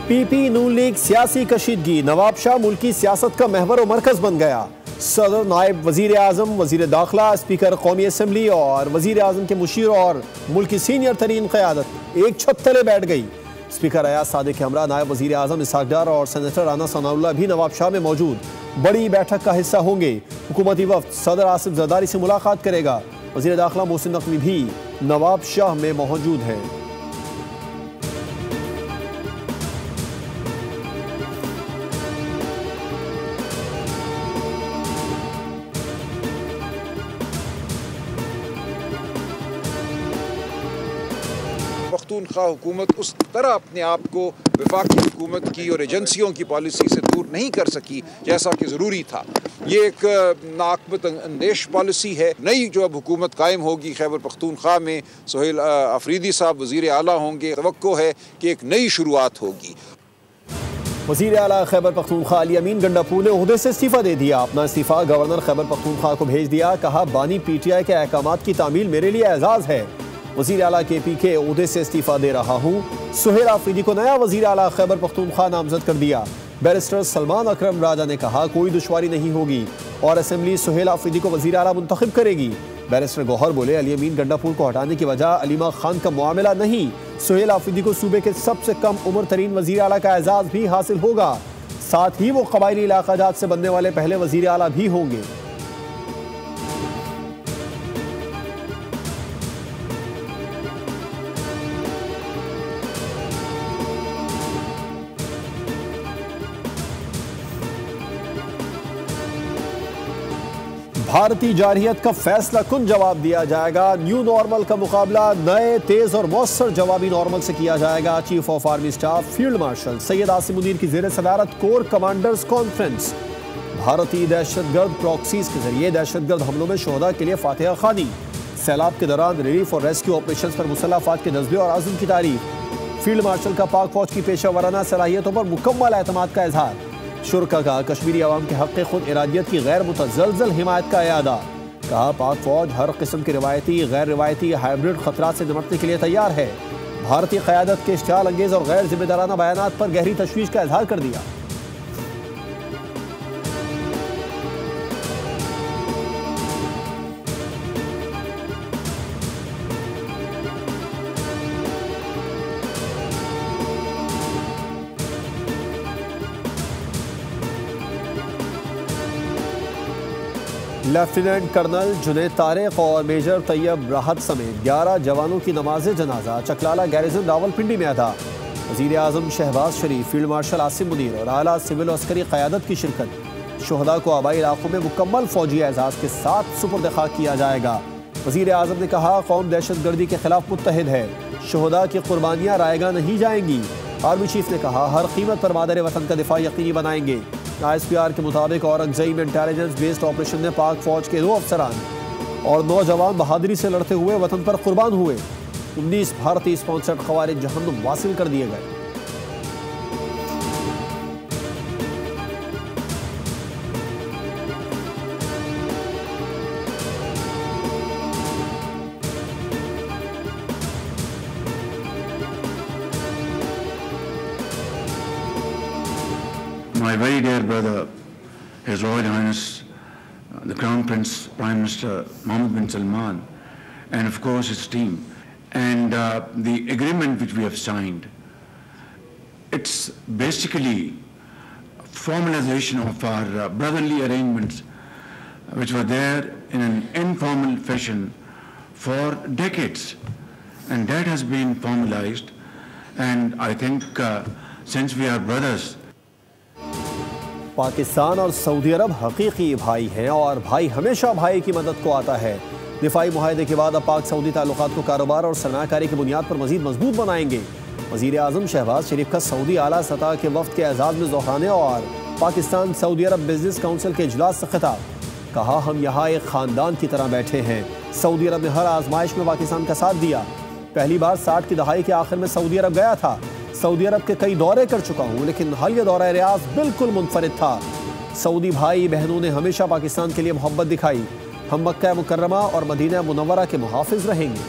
PP नून league सियासी कशीदगी, नवाब शाह मुल्की सियासत का महवर और मरकज बन गया। सदर, नायब वजीर आजम, वजीर दाखिला, स्पीकर कौमी असम्बली और वजीर आजम के मुशीर और मुल्क की सीनियर तरीन क़यादत एक छत तले बैठ गई। स्पीकर अयाज सादिक के हमरा नायब वजीर आजम इसहाक डार और सेनेटर राना सनाउल्लाह भी नवाब शाह में मौजूद बड़ी बैठक का हिस्सा होंगे। हुकूमती वफ्द सदर आसिफ जरदारी से मुलाकात करेगा। वजीर दाखिला मोहसिन नकवी भी नवाब शाह में मौजूद है। पख्तूनख्वा हुकूमत उस तरह अपने आप को वफाकी हुकूमत की और एजेंसियों की पॉलिसी से दूर नहीं कर सकी जैसा कि ज़रूरी था। ये एक नाकबत अंदेश पॉलिसी है। नई जो अब हुकूमत कायम होगी खैबर पख्तूनख्वा में, सोहेल अफरीदी साहब वज़ीर आला होंगे। तवक्को है कि एक नई शुरुआत होगी। वज़ीर आला खैबर पख्तूनख्वा अली अमीन गंडापुर ने ओहदे से इस्तीफ़ा दे दिया। अपना इस्तीफ़ा गवर्नर खैबर पख्तूनख्वा को भेज दिया। कहा, बानी PTI के अहकामात की तामील मेरे लिए एजाज़ है। वज़ीर आला KP के ओहदे से इस्तीफ़ा दे रहा हूँ। सोहेल अफरीदी को नया वज़ीर आला खैबर पख्तूनख्वा नामजद कर दिया। बैरिस्टर सलमान अकरम राजा ने कहा, कोई दुश्वारी नहीं होगी और असम्बली सोहेल अफरीदी को वज़ीर आला मुंतखब करेगी। बैरिस्टर गौहर बोले, अली अमीन गंडापुर को हटाने की वजह अलीमा खान का मामला नहीं, सोहेल अफरीदी को सूबे के सबसे कम उम्र तरीन वज़ीर आला का एजाज़ भी हासिल होगा। साथ ही वो कबायली इलाका जात से बनने वाले पहले वज़ीर आला भी होंगे। भारतीय जारहियत का फैसला कुन जवाब दिया जाएगा। न्यू नॉर्मल का मुकाबला नए, तेज और मौसर जवाबी नॉर्मल से किया जाएगा। Chief of army staff field marshal Syed Asim Munir की ज़ेर सदारत कोर कमांडर्स कॉन्फ्रेंस। भारतीय दहशतगर्द प्रॉक्सीज के जरिए दहशतगर्द हमलों में शोहदा के लिए फातिहा खानी। सैलाब के दौरान रिलीफ और रेस्क्यू ऑपरेशन पर मुसल्लह अफवाज के जज्बे और आज़म की तारीफ। फील्ड मार्शल का पाक फौज की पेशा वराना सलाहियतों पर मुकम्मल एतमाद का इजहार। शुरका का कश्मीरी अवाम के हक़ खुद इरादियत की गैर मुतज़लज़ल हिमायत का यादा। कहा, पाक फौज हर किस्म के रिवायती, गैर रिवायती, हाइब्रिड खतरात से निपटने के लिए तैयार है। भारतीय क़यादत के इश्तियाल अंगेज़ और गैर जिम्मेदाराना बयानात पर गहरी तशवीश का इजहार कर दिया। लेफ्टिनेंट कर्नल जुनैद तारिक और मेजर तैयब राहत समेत 11 जवानों की नमाज जनाजा चकलाला गैरिजन रावलपिंडी में अदा। वज़ीर आज़म शहबाज शरीफ, फील्ड मार्शल आसिम मुनीर और आला सिविल और अस्करी क़यादत की शिरकत। शोहदा को आबाई इलाकों में मुकम्मल फौजी एजाज़ के साथ सुपुर्द खाक किया जाएगा। वज़ीर आज़म ने कहा, कौम दहशतगर्दी के खिलाफ मुत्तहिद है, शोहदा की कुर्बानियाँ रायगा नहीं जाएंगी। आर्मी चीफ ने कहा, हर कीमत पर मादर वतन का दिफा यकीनी बनाएंगे। ISPR के मुताबिक औरंगज़ेब में इंटेलिजेंस बेस्ड ऑपरेशन में पाक फौज के 2 अफसरान और 9 जवान बहादुरी से लड़ते हुए वतन पर कुर्बान हुए। 19 भारतीय स्पॉन्सर्ड ख़वारिज जहन्नुम वासिल कर दिए गए। My very dear brother, His Royal Highness, the Crown Prince, Prime Minister Mohammed bin Salman, and of course his team, and the agreement which we have signed, it's basically formalization of our brotherly arrangements which were there in an informal fashion for decades, and that has been formalized, and I think since we are brothers, Pakistan और Saudi अरब हकीकी भाई हैं और भाई हमेशा भाई की मदद को आता है। दिफाई मुआहदे के बाद अब पाक सऊदी ताल्लुकात को कारोबार और सरमायाकारी की बुनियाद पर मजीद मजबूत बनाएंगे। वज़ीर आज़म शहबाज शरीफ का सऊदी आला सतह के वफ्द के एजाज़ में दोहराने और पाकिस्तान सऊदी अरब बिजनेस काउंसिल के इजलास से खिताब। कहा, हम यहाँ एक ख़ानदान की तरह बैठे हैं। सऊदी अरब ने हर आजमाइश में पाकिस्तान का साथ दिया। पहली बार 60 की दहाई के आखिर में सऊदी अरब गया था। सऊदी अरब के कई दौरे कर चुका हूँ, लेकिन हालिया दौरा रियाज बिल्कुल मुनफरिद था। सऊदी भाई बहनों ने हमेशा पाकिस्तान के लिए मोहब्बत दिखाई। हम मक्का मुकर्रमा और मदीना मुनव्वरा के मुहाफिज रहेंगे।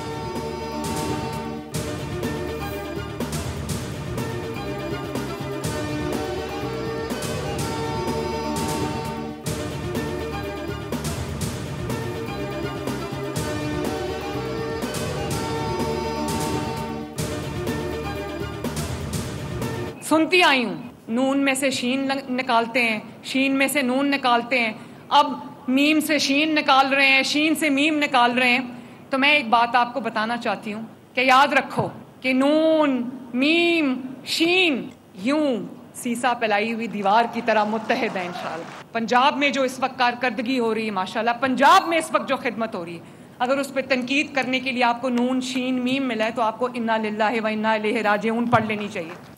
सुनती आई हूँ, नून में से शीन निकालते हैं, शीन में से नून निकालते हैं, अब मीम से शीन निकाल रहे हैं, शीन से मीम निकाल रहे हैं। तो मैं एक बात आपको बताना चाहती हूँ कि याद रखो कि नून, मीम, शीन यूं सीसा पिलाई हुई दीवार की तरह मुत्तहिद है इंशाअल्लाह। पंजाब में जो इस वक्त कारकर्दगी हो रही है माशाल्लाह, पंजाब में इस वक्त जो खिदमत हो रही है, अगर उस पर तनकीद करने के लिए आपको नून, शीन, मीम मिला है तो आपको इन्ना लिल्लाहि व इन्ना इलैहि राजिऊन पढ़ लेनी चाहिए।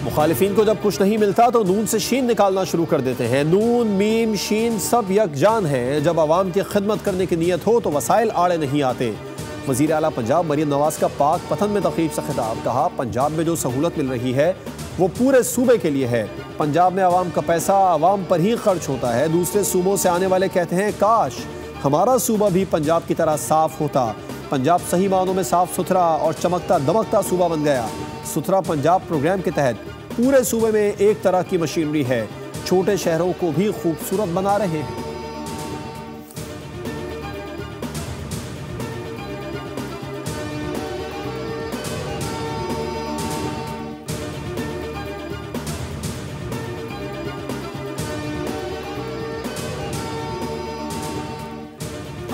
मुखालिफिन को जब कुछ नहीं मिलता तो नून से शीन निकालना शुरू कर देते हैं। नून, मीम, शीन सब यकजान है। जब आवाम की खिदमत करने की नीयत हो तो वसाइल आड़े नहीं आते। वज़ीर आला पंजाब मरियम नवाज का पाक पतन में तकरीब से खिताब, कहा पंजाब में जो सहूलत मिल रही है वो पूरे सूबे के लिए है। पंजाब में आवाम का पैसा आवाम पर ही खर्च होता है। दूसरे सूबों से आने वाले कहते हैं काश हमारा सूबा भी पंजाब की तरह साफ होता। पंजाब सही मानों में साफ सुथरा और चमकता दमकता सूबा बन गया। सुथरा पंजाब प्रोग्राम के तहत पूरे सूबे में एक तरह की मशीनरी है। छोटे शहरों को भी खूबसूरत बना रहे हैं।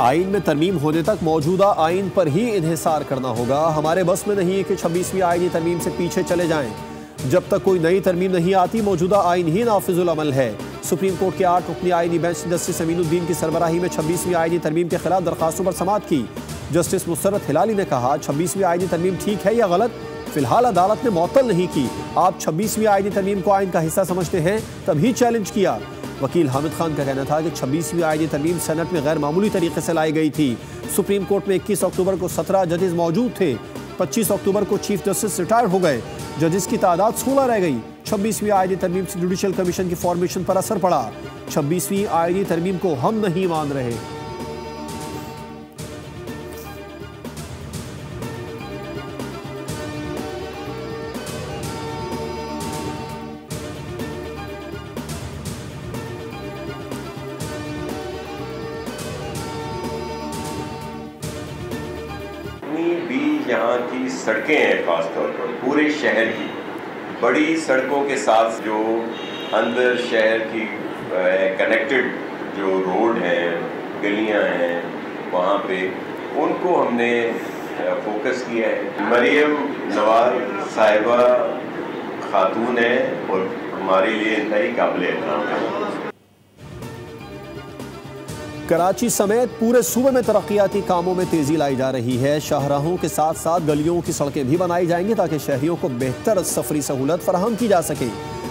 आइन में तरमीम होने तक मौजूदा आइन पर ही इन्हिसार करना होगा। हमारे बस में नहीं है कि 26वीं आइनी तरमीम से पीछे चले जाएं। जब तक कोई नई तरमीम नहीं आती मौजूदा आइन ही नाफिजुल अमल है। सुप्रीम कोर्ट के 8 रुकनी आइनी बेंच ने जस्टिस अमीनुद्दीन की सरबराही में 26वीं आइनी तरमीम के खिलाफ दरखास्तों पर समाअत की। जस्टिस मुसर्रत हिलाली ने कहा 26वीं आइनी तरमीम ठीक है या गलत, फिलहाल अदालत ने मुअत्तल नहीं की। आप 26वीं आइनी तरमीम को आइन का हिस्सा समझते हैं तभी चैलेंज किया। वकील हामिद खान का कहना था कि 26वीं आइनी तरमीम सेनेट में गैर मामूली तरीके से लाई गई थी। सुप्रीम कोर्ट में 21 अक्टूबर को 17 जजेस मौजूद थे। 25 अक्टूबर को चीफ जस्टिस रिटायर हो गए। जजेस की तादाद 16 रह गई। 26वीं आइनी तरमीम से जुडिशल कमीशन की फॉर्मेशन पर असर पड़ा। 26वीं आइनी तरमीम को हम नहीं मान रहे। यहाँ की सड़कें हैं, खासतौर पर पूरे शहर की बड़ी सड़कों के साथ जो अंदर शहर की कनेक्टेड जो रोड हैं, गलियाँ हैं, वहाँ पे उनको हमने फोकस किया है। मरियम नवाज साहिबा खातून है और हमारे लिए इंतहाई काबिल एहतराम है। कराची समेत पूरे सूबे में तरक्याती कामों में तेजी लाई जा रही है। शाहराहों के साथ साथ गलियों की सड़कें भी बनाई जाएंगी ताकि शहरियों को बेहतर सफरी सहूलत फराहम की जा सके।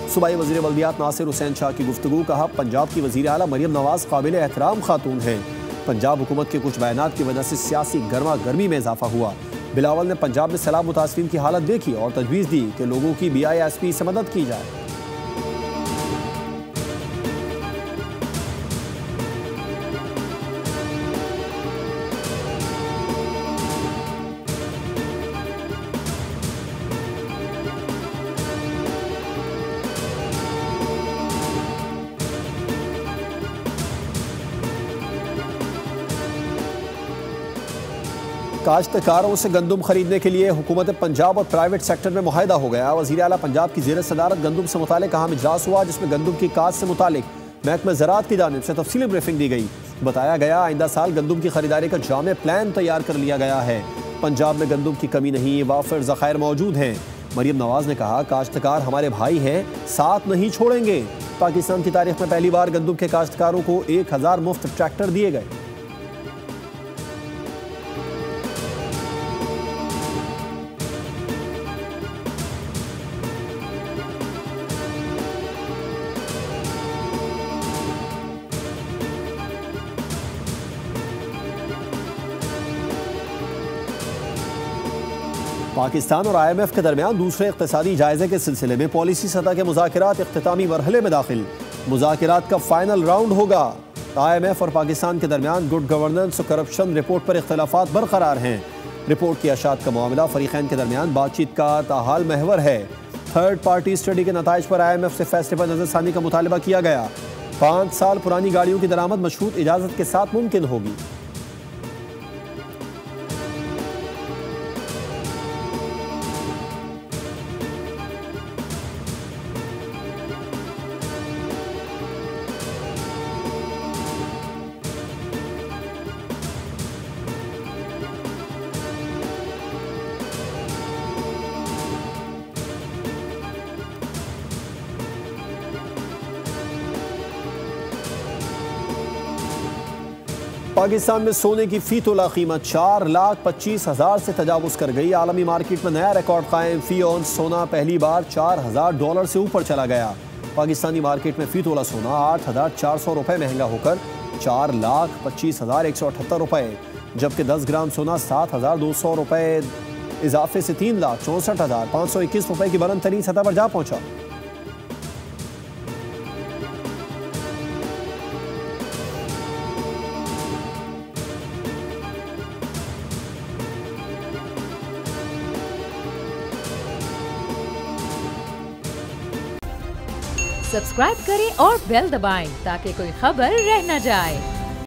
सूबाई वज़ीर बल्दियात नासिर हुसैन शाह की गुफ्तगू, कहा पंजाब की वज़ीर आला मरियम नवाज काबिल एहतराम खातून हैं। पंजाब हुकूमत के कुछ बयानात की वजह से सियासी गर्मा गर्मी में इजाफा हुआ। बिलावल ने पंजाब में सैलाब मुतासरीन की हालत देखी और तजवीज़ दी कि लोगों की BISP से मदद की जाए। काश्तकारों से गंदम खरीदने के लिए हुकूमत पंजाब और प्राइवेट सेक्टर में मुआहदा हो गया। वज़ीर आला पंजाब की ज़ेर सदारत गंदम से मुतालिक अहम इजलास हुआ, जिसमें गंदम की काश्त से मुतालिक महकमा ज़राअत की जानिब से तफसीली ब्रीफिंग दी गई। बताया गया आइंदा साल गंदम की खरीदारी का जामे प्लान तैयार कर लिया गया है। पंजाब में गंदम की कमी नहीं, वाफिर ज़खायर मौजूद हैं। मरियम नवाज ने कहा काश्तकार हमारे भाई हैं, साथ नहीं छोड़ेंगे। पाकिस्तान की तारीख में पहली बार गंदम के काश्तकारों को 1000 मुफ्त ट्रैक्टर दिए गए। पाकिस्तान और IMF के दरमियान दूसरे इक़्तिसादी जायजे के सिलसिले में पॉलिसी सतह के मुज़ाकिरात इख्तितामी मरहले में दाखिल। मुज़ाकिरात का फाइनल राउंड होगा। IMF और पाकिस्तान के दरमियान गुड गवर्नेंस और करप्शन रिपोर्ट पर इख्तिलाफात बरकरार हैं। रिपोर्ट की अशात का मामला फरीक़ैन के दरमियान बातचीत का ताहाल महवर है। थर्ड पार्टी स्टडी के नताइज पर IMF से फैसले पर नज़रसानी का मुतालबा किया गया। 5 साल पुरानी गाड़ियों की दरामद मशरूत इजाज़त के साथ मुमकिन होगी। पाकिस्तान में सोने की फी तोला कीमत 4,25,000 से तजावुज कर गई। आलमी मार्केट में नया रिकॉर्ड कायम। फी औंस सोना पहली बार $4,000 से ऊपर चला गया। पाकिस्तानी मार्केट में फी तोला सोना 8,400 रुपये महंगा होकर 4,25,178 रुपये, जबकि 10 ग्राम सोना 7,200 रुपये इजाफे से 3,64,521 रुपये की बुलंद तरीन सतह पर जा पहुंचा। सब्सक्राइब करें और बेल दबाएं ताकि कोई खबर रह न जाए।